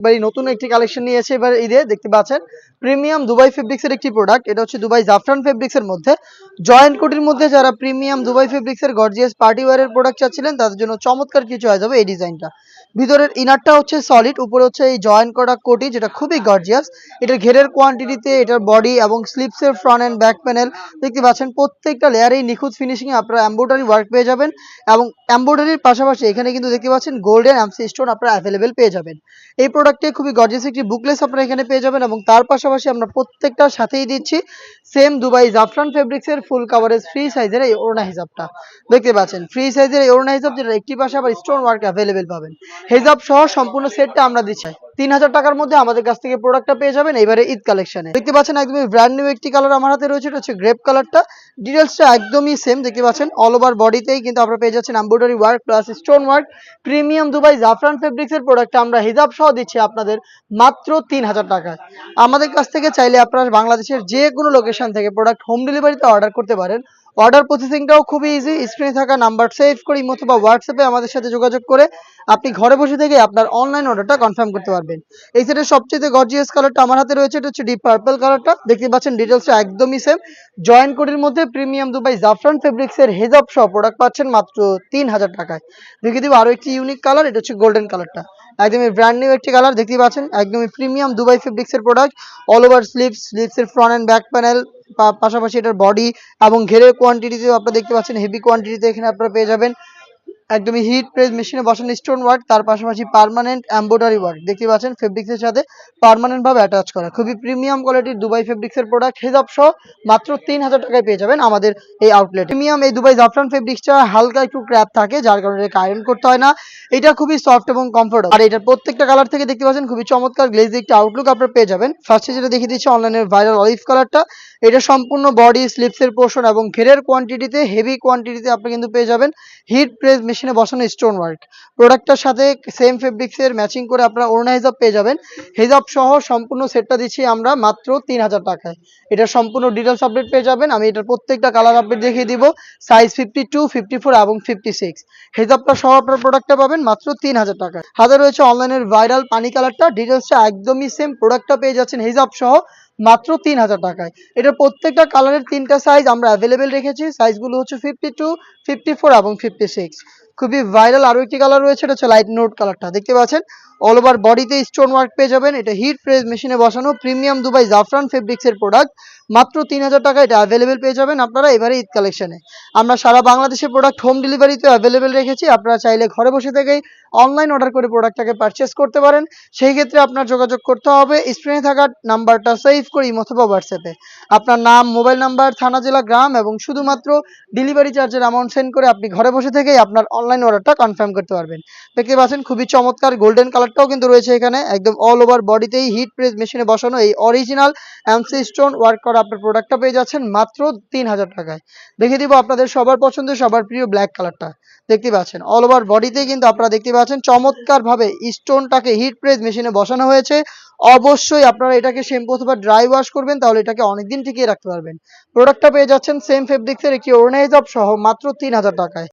এবারে নতুন একটি কালেকশন নিয়েছে এবার ঈদে দেখতে পাচ্ছেন প্রিমিয়াম দুবাই ফেব্রিক্স এর একটি প্রোডাক্ট। এটা হচ্ছে দুবাই জাফরান ফেব্রিক্স এর মধ্যে জয়েন্ট কোটির মধ্যে যারা প্রিমিয়াম দুবাই ফেব্রিক্স এর গর্জিয়াস পার্টি ওয়্যার এর প্রোডাক্ট চাচ্ছিলেন তাদের জন্য চমৎকার কিছু হয়ে যাবে এই ডিজাইনটা। ভিতরের ইনারটা হচ্ছে সলিড, উপরে হচ্ছে এই জয়েন্ট করা কোটি যেটা খুবই গর্জিয়াস। এটার ঘেরের কোয়ান্টিটিতে এটার বডি এবং স্লিপস এর ফ্রন্ট এন্ড ব্যাক প্যানেল দেখতে পাচ্ছেন প্রত্যেকটা লেয়ারেই নিখুঁত ফিনিশিং এ আপনারা এমব্রয়ডারি ওয়ার্ক পেয়ে যাবেন এবং এমব্রয়ডারির পাশাপাশি এখানে কিন্তু দেখতে পাচ্ছেন গোল্ডেন এমসি স্টোন আপনারা অ্যাভেলেবেল পেয়ে যাবেন। এই প্রোডাক্টে খুবই গর্জিয়াস একটি বুকলেস আপনারা এখানে পেয়ে যাবেন এবং তার পাশাপাশি আমরা প্রত্যেকটার সাথেই দিচ্ছি সেম দুবাই জাফরান ফেব্রিক্স এর ফুল কাভারেজ ফ্রি সাইজের এই ওড়না হিজাবটা। দেখতে পাচ্ছেন ফ্রি সাইজের এই ওড়না হিজাব যেটা একটি পাশে আবার স্টোন ওয়ার্ক অ্যাভেলেবেল পাবেন। হিজাব সহ সম্পূর্ণ সেটটা আমরা দিচ্ছি 3000 টাকার মধ্যে আমাদের কাছ থেকে প্রোডাক্টটা পেয়ে যাবেন এবারে ঈদ কালেকশনে। দেখতে পাচ্ছেন একদমই ব্র্যান্ড নিউ একটি কালার আমার হাতে রয়েছে, এটা হচ্ছে গ্রেপ কালারটা। ডিটেলসটা একদমই সেম, দেখতে পাচ্ছেন অল ওভার বডিতেই কিন্তু আপনারা পেয়ে যাচ্ছেন embroidery work plus stone work. Premium Dubai জাফরান ফেব্রিক্স এর প্রোডাক্টটা আমরা হিজাব সহ দিচ্ছি আপনাদের মাত্র 3000 টাকায়। আমাদের কাছ থেকে চাইলে আপনারা বাংলাদেশের যে কোনো লোকেশন থেকে প্রোডাক্ট হোম ডেলিভারিতে অর্ডার করতে পারেন। অর্ডার প্রসেসিংটাও খুবই ইজি। স্ক্রিনে থাকা নাম্বার সেভ করে ইমো অথবা হোয়াটসঅ্যাপে আমাদের সাথে যোগাযোগ করে আপনি ঘরে বসে থেকে আপনার অনলাইন অর্ডারটা কনফার্ম করতে পারবেন। এই সেটের সবচেয়ে গর্জিয়াস কালারটা আমার হাতে রয়েছে, এটা হচ্ছে ডিপ পার্পল কালারটা। দেখতে পাচ্ছেন ডিটেলসটা একদমই সেম। জয়েন্ট কোডের মধ্যে প্রিমিয়াম দুবাই জাফরান ফেব্রিক্স এর হেজাব সহ প্রোডাক্ট পাচ্ছেন মাত্র 3000 টাকায়। দেখে দিব আরো একটি ইউনিক কালার, এটা হচ্ছে গোল্ডেন কালারটা। একদমই ব্র্যান্ড নিউ একটি কালার, দেখতে পাচ্ছেন একদমই প্রিমিয়াম দুবাই ফেব্রিক্স এর প্রোডাক্ট। অল ওভার স্লিপস এর ফ্রন্ট এন্ড ব্যাক প্যানেল পাশাপাশি এটার বডি এবং ঘেরের কোয়ান্টিটিতেও আপনারা দেখতে পাচ্ছেন হেভি কোয়ান্টিটিতে এখানে আপনারা পেয়ে যাবেন একদমই হিট প্রেস মেশিনে বসানো স্টোন ওয়ার্ক, তার পাশাপাশি পার্মানেন্ট এমব্রয়ডারি ওয়ার্ক দেখতে পাচ্ছেন ফেব্রিক্সের সাথে পার্মানেন্ট ভাবে অ্যাটাচ করা। খুবই প্রিমিয়াম কোয়ালিটির দুবাই ফেব্রিক্সের প্রোডাক্ট হেজাব সহ মাত্র 3000 টাকায় পেয়ে যাবেন আমাদের এই আউটলেট। প্রিমিয়াম এই দুবাই জাফরান ফেব্রিক্সটা হালকা একটু ক্র্যাপ থাকে যার কারণে এটাকে আয়রন করতে হয় না। এটা খুবই সফট এবং কমফোর্টেবল। আর এটার প্রত্যেকটা কালার থেকে দেখতে পাচ্ছেন খুবই চমৎকার গ্লেজি একটা আউটলুক আপনারা পেয়ে যাবেন। ফার্স্টে যেটা দেখিয়ে দিচ্ছি অনলাইনের ভাইরাল অলিভ কালারটা। এটা সম্পূর্ণ বডি স্লিপসের পোর্শন এবং ঘেরের কোয়ান্টিটিতে হেভি কোয়ান্টিটিতে আপনি কিন্তু পেয়ে যাবেন হিট প্রেস মেশিনে বসানো স্টোন ওয়ার্ক। প্রোডাক্টটার সাথে সেম ফেব্রিক্সের ম্যাচিং করে আপনারা ওড়না হিজাব পেয়ে যাবেন। হিজাব সহ সম্পূর্ণ সেটটা দিচ্ছি আমরা মাত্র 3000 টাকায়। এটার সম্পূর্ণ ডিটেলস আপডেট পেয়ে যাবেন। আমি এটার প্রত্যেকটা কালার আপডেট দেখিয়ে দিব, সাইজ 52, 54 এবং 56। হিজাবটা সহ আপনার প্রোডাক্টটা পাবেন মাত্র 3000 টাকায়। হাতে রয়েছে অনলাইনের ভাইরাল পানি কালারটা, ডিটেলসটা একদমই সেম। প্রোডাক্টটা পেয়ে যাচ্ছেন হিজাব সহ মাত্র 3000 টাকায়। এটার প্রত্যেকটা কালারের 3টা সাইজ আমরা অ্যাভেলেবেল রেখেছি। সাইজগুলো হচ্ছে 52, 54 এবং 56। খুবই ভাইরাল আরো একটি কালার রয়েছে, এটা হচ্ছে লাইট নোট কালারটা। দেখতে পাচ্ছেন অল ওভার বডিতে স্টোন ওয়ার্ক পেয়ে যাবেন। এটা হিট প্রেস মেশিনে বসানো প্রিমিয়াম দুবাই জাফরান ফেব্রিক্স এর প্রোডাক্ট মাত্র 3000 টাকায় এটা অ্যাভেলেবেল পেয়ে যাবেন আপনারা এবারে ঈদ কালেকশনে। আমরা সারা বাংলাদেশে প্রোডাক্ট হোম ডেলিভারিতে অ্যাভেলেবেল রেখেছি। আপনারা চাইলে ঘরে বসে থেকেই অনলাইন অর্ডার করে প্রোডাক্টটাকে পারচেস করতে পারেন। সেই ক্ষেত্রে আপনার যোগাযোগ করতে হবে স্ক্রিনে থাকা নাম্বারটা সেভ করে ইমো অথবা হোয়াটসঅ্যাপে আপনার নাম, মোবাইল নাম্বার, থানা, জেলা, গ্রাম এবং শুধুমাত্র ডেলিভারি চার্জের অ্যামাউন্ট সেন্ড করে আপনি ঘরে বসে থেকেই আপনার অনলাইন অর্ডারটা কনফার্ম করতে পারবেন। দেখতে পাচ্ছেন খুবই চমৎকার গোল্ডেন কালারটাও কিন্তু রয়েছে এখানে। একদম অল ওভার বডিতেই হিট প্রেস মেশিনে বসানো এই অরিজিনাল এমসি স্টোন ওয়ার্ক করা আপনার প্রোডাক্টটা পেয়ে যাচ্ছেন মাত্র 3000 টাকায়। দেখে দিব আপনাদের সবার পছন্দের সবার প্রিয় ব্ল্যাক কালারটা। দেখতে পাচ্ছেন অল ওভার বডিতেই কিন্তু আপনারা দেখতে পাচ্ছেন চমৎকার ভাবে স্টোনটাকে হিট প্রেস মেশিনে বসানো হয়েছে। অবশ্যই আপনারা এটাকে শ্যাম্পু অথবা ড্রাই ওয়াশ করবেন, তাহলে এটাকে অনেকদিন টিকিয়ে রাখতে পারবেন। প্রোডাক্টটা পেয়ে যাচ্ছেন সেম ফেব্রিক্সের একটি ওড়না হিজাব সহ মাত্র 3000 টাকায়।